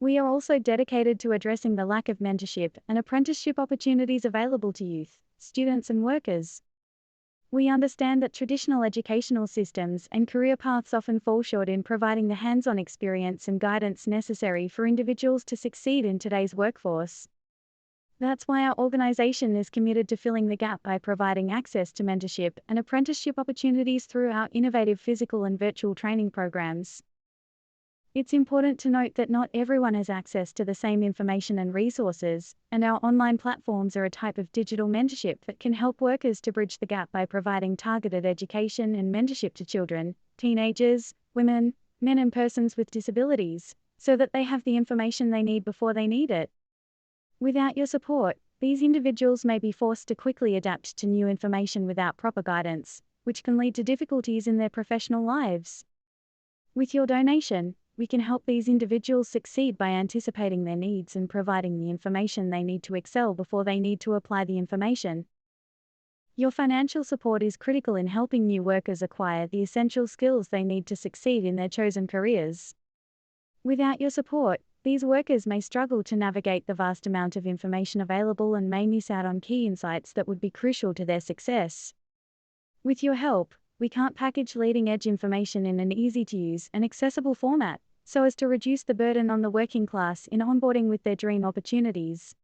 We are also dedicated to addressing the lack of mentorship and apprenticeship opportunities available to youth, students, and workers. We understand that traditional educational systems and career paths often fall short in providing the hands-on experience and guidance necessary for individuals to succeed in today's workforce. That's why our organization is committed to filling the gap by providing access to mentorship and apprenticeship opportunities through our innovative physical and virtual training programs. It's important to note that not everyone has access to the same information and resources, and our online platforms are a type of digital mentorship that can help workers to bridge the gap by providing targeted education and mentorship to children, teenagers, women, men, and persons with disabilities, so that they have the information they need before they need it. Without your support, these individuals may be forced to quickly adapt to new information without proper guidance, which can lead to difficulties in their professional lives. With your donation, we can help these individuals succeed by anticipating their needs and providing the information they need to excel before they need to apply the information. Your financial support is critical in helping new workers acquire the essential skills they need to succeed in their chosen careers. Without your support, these workers may struggle to navigate the vast amount of information available and may miss out on key insights that would be crucial to their success. With your help, we can't package leading-edge information in an easy-to-use and accessible format, so as to reduce the burden on the working class in onboarding with their dream opportunities.